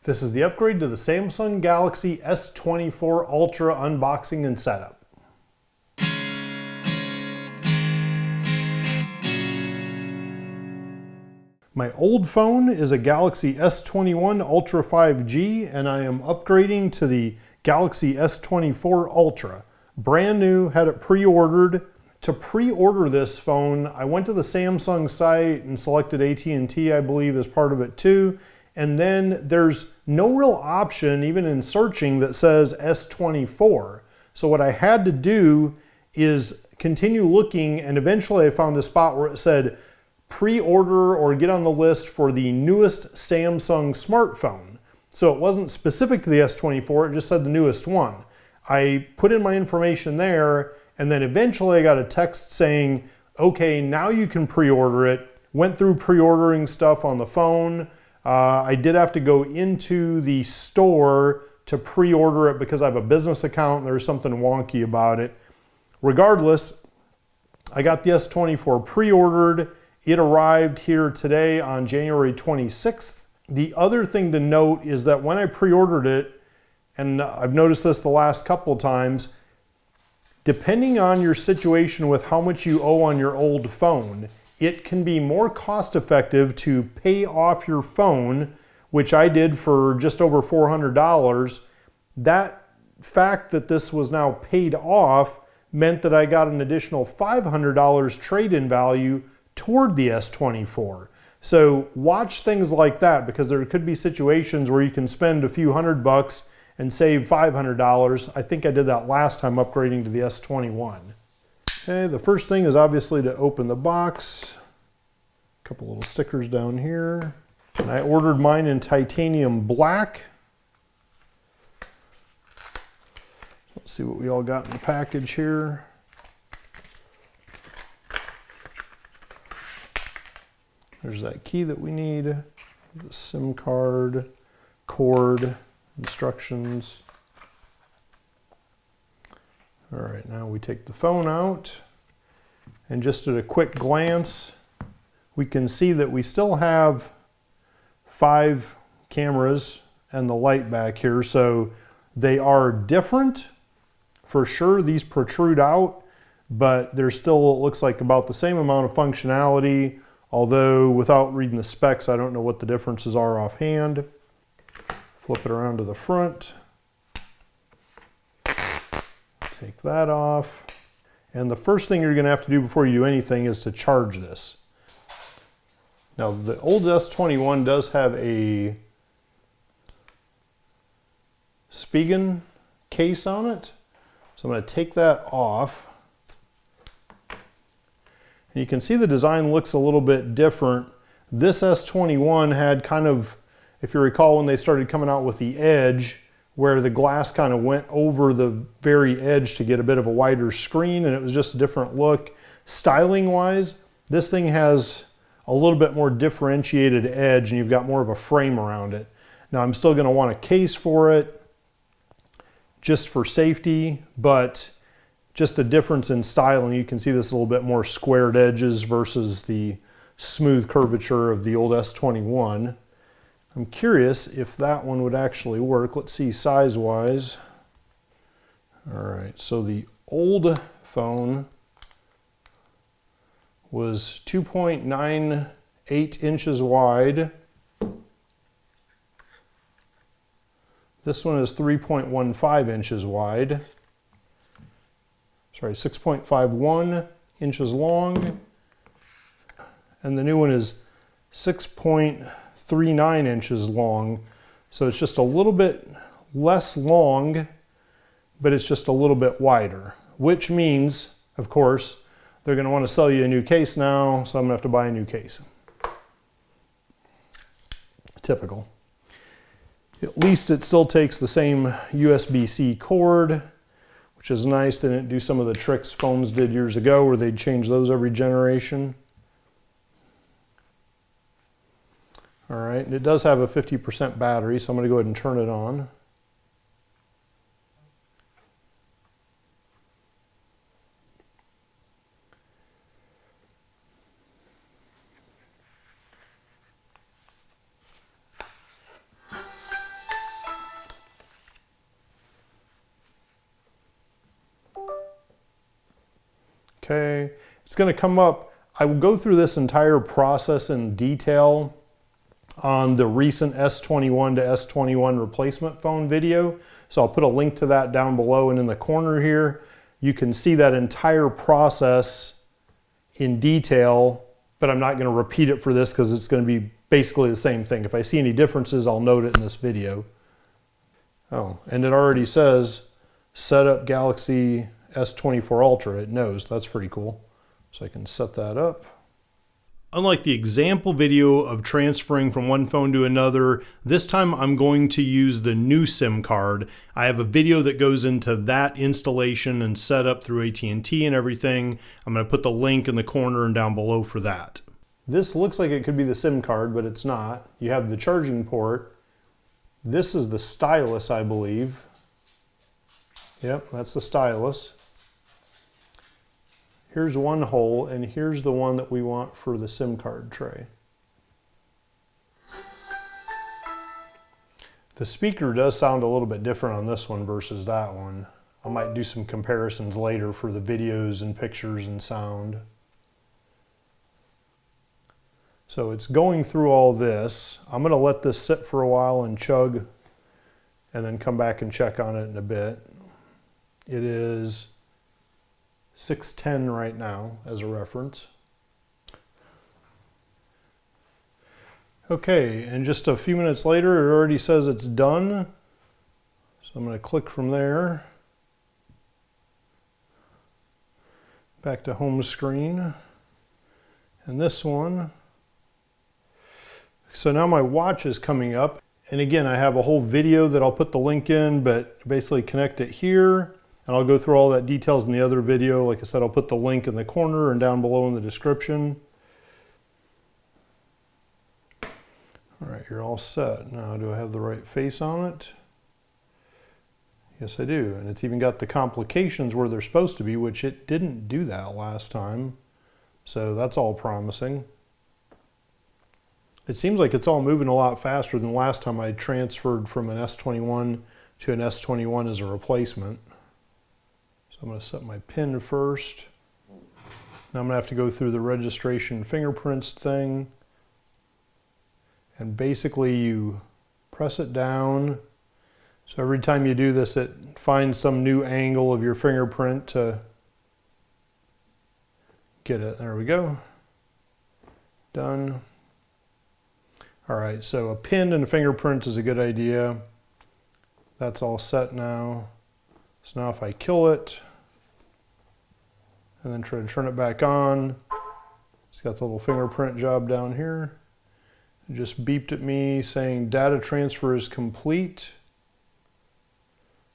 This is the upgrade to the Samsung Galaxy S24 Ultra unboxing and setup. My old phone is a Galaxy S21 Ultra 5G, and I am upgrading to the Galaxy S24 Ultra. Brand new, had it pre-ordered. To pre-order this phone, I went to the Samsung site and selected AT&T, I believe, as part of it too. And then there's no real option, even in searching, that says S24. So what I had to do is continue looking, and eventually I found a spot where it said pre-order or get on the list for the newest Samsung smartphone. So it wasn't specific to the S24, it just said the newest one. I put in my information there, and then eventually I got a text saying, okay, now you can pre-order it. Went through pre-ordering stuff on the phone. I did have to go into the store to pre-order it because I have a business account and there's something wonky about it. Regardless, I got the S24 pre-ordered. It arrived here today on January 26th. The other thing to note is that when I pre-ordered it, and I've noticed this the last couple of times, depending on your situation with how much you owe on your old phone, it can be more cost effective to pay off your phone, which I did for just over $400. That fact that this was now paid off meant that I got an additional $500 trade-in value toward the S24. So watch things like that, because there could be situations where you can spend a few $100 and save $500. I think I did that last time upgrading to the S21. Okay, the first thing is obviously to open the box. A couple little stickers down here. And I ordered mine in titanium black. Let's see what we all got in the package here. There's that key that we need, the SIM card, cord, instructions. All right, now we take the phone out, and just at a quick glance, we can see that we still have 5 cameras and the light back here, so they are different. For sure, these protrude out, but there's still, it looks like, about the same amount of functionality, although without reading the specs, I don't know what the differences are offhand. Flip it around to the front. Take that off. And the first thing you're going to have to do before you do anything is to charge this. Now, the old S21 does have a Spigen case on it. So I'm going to take that off. And you can see the design looks a little bit different. This S21 had kind of, if you recall, when they started coming out with the Edge, where the glass kind of went over the very edge to get a bit of a wider screen, and it was just a different look. Styling wise, this thing has a little bit more differentiated edge, and you've got more of a frame around it. Now, I'm still going to want a case for it just for safety, but just a difference in styling. You can see this a little bit more squared edges versus the smooth curvature of the old S21. I'm curious if that one would actually work. Let's see size-wise. All right, so the old phone was 2.98 inches wide. This one is 3.15 inches wide. Sorry, 6.51 inches long. And the new one is 6.39 inches long. So it's just a little bit less long, but it's just a little bit wider, which means, of course, they're going to want to sell you a new case now, so I'm going to have to buy a new case. Typical. At least it still takes the same USB-C cord, which is nice. They didn't do some of the tricks phones did years ago where they'd change those every generation. All right, and it does have a 50% battery, so I'm going to go ahead and turn it on. Okay, it's going to come up. I will go through this entire process in detail on the recent S21 to S21 replacement phone video. So I'll put a link to that down below, and in the corner here, you can see that entire process in detail, but I'm not going to repeat it for this because it's going to be basically the same thing. If I see any differences, I'll note it in this video. Oh, and it already says set up Galaxy S24 Ultra. It knows. That's pretty cool. So I can set that up. Unlike the example video of transferring from one phone to another, this time I'm going to use the new SIM card. I have a video that goes into that installation and setup through AT&T and everything. I'm going to put the link in the corner and down below for that. This looks like it could be the SIM card, but it's not. You have the charging port. This is the stylus, I believe. Yep, that's the stylus. Here's one hole, and here's the one that we want for the SIM card tray. The speaker does sound a little bit different on this one versus that one. I might do some comparisons later for the videos and pictures and sound. So it's going through all this. I'm going to let this sit for a while and chug, and then come back and check on it in a bit. It is 6:10 right now as a reference. Okay, and just a few minutes later it already says it's done. So I'm going to click from there. Back to home screen. And this one. So now my watch is coming up. And again, I have a whole video that I'll put the link in, but basically connect it here. And I'll go through all that details in the other video. Like I said, I'll put the link in the corner and down below in the description. All right, you're all set. Now, do I have the right face on it? Yes, I do. And it's even got the complications where they're supposed to be, which it didn't do that last time. So that's all promising. It seems like it's all moving a lot faster than last time I transferred from an S21 to an S21 as a replacement. I'm going to set my PIN first. Now I'm going to have to go through the registration fingerprints thing. And basically you press it down. So every time you do this, it finds some new angle of your fingerprint to get it. There we go. Done. All right, so a PIN and a fingerprint is a good idea. That's all set now. So now if I kill it, and then try to turn it back on. It's got the little fingerprint job down here. It just beeped at me saying data transfer is complete.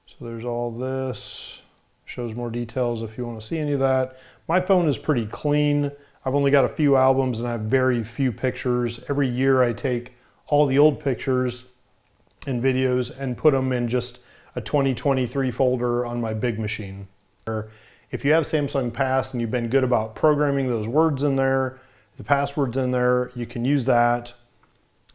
So there's all this. Shows more details if you want to see any of that. My phone is pretty clean. I've only got a few albums and I have very few pictures. Every year I take all the old pictures and videos and put them in just a 2023 folder on my big machine. If you have Samsung Pass and you've been good about programming those words in there, the passwords in there, you can use that.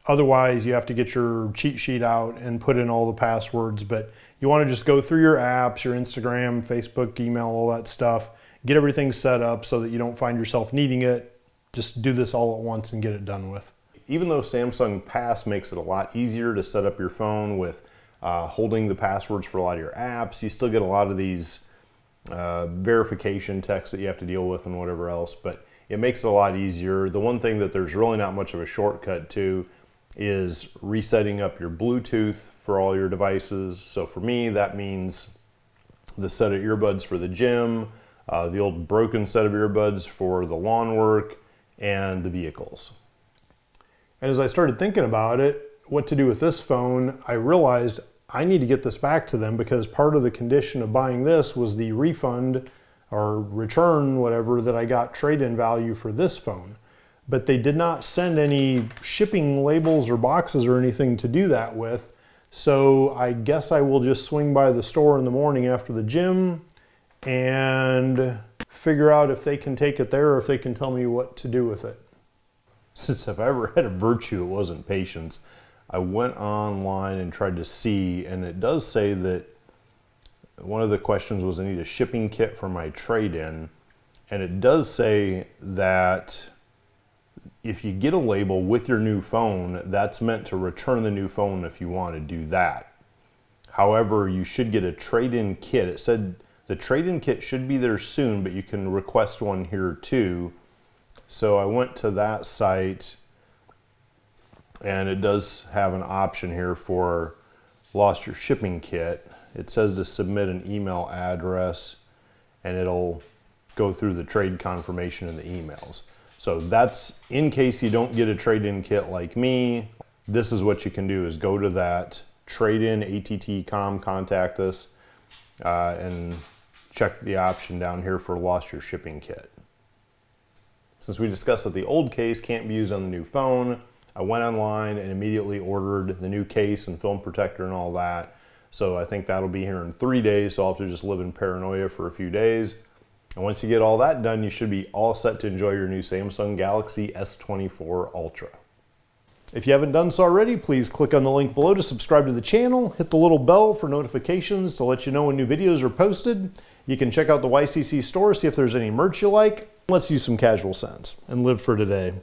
Otherwise, you have to get your cheat sheet out and put in all the passwords. But you want to just go through your apps, your Instagram, Facebook, email, all that stuff. Get everything set up so that you don't find yourself needing it. Just do this all at once and get it done with. Even though Samsung Pass makes it a lot easier to set up your phone with holding the passwords for a lot of your apps, you still get a lot of these verification texts that you have to deal with and whatever else, but it makes it a lot easier. The one thing that there's really not much of a shortcut to is resetting up your Bluetooth for all your devices. So for me, that means the set of earbuds for the gym, the old broken set of earbuds for the lawn work, and the vehicles. And as I started thinking about it, what to do with this phone, I realized I need to get this back to them because part of the condition of buying this was the refund or return, whatever, that I got trade-in value for this phone. But they did not send any shipping labels or boxes or anything to do that with. So I guess I will just swing by the store in the morning after the gym and figure out if they can take it there or if they can tell me what to do with it. Since if I ever had a virtue, it wasn't patience. I went online and tried to see, and it does say that one of the questions was I need a shipping kit for my trade-in, And it does say that if you get a label with your new phone, that's meant to return the new phone if you want to do that. However, you should get a trade-in kit. It said the trade-in kit should be there soon, but you can request one here too. So I went to that site, and it does have an option here for lost your shipping kit. It says to submit an email address, and it'll go through the trade confirmation in the emails. So that's in case you don't get a trade-in kit like me. This is what you can do, is go to that trade-in ATT.com, contact us, and check the option down here for lost your shipping kit. Since we discussed that the old case can't be used on the new phone, I went online and immediately ordered the new case and film protector and all that. So I think that'll be here in 3 days, so I'll have to just live in paranoia for a few days. And once you get all that done, you should be all set to enjoy your new Samsung Galaxy S24 Ultra. If you haven't done so already, please click on the link below to subscribe to the channel. Hit the little bell for notifications to let you know when new videos are posted. You can check out the YCC store, see if there's any merch you like. Let's use some casual sense and live for today.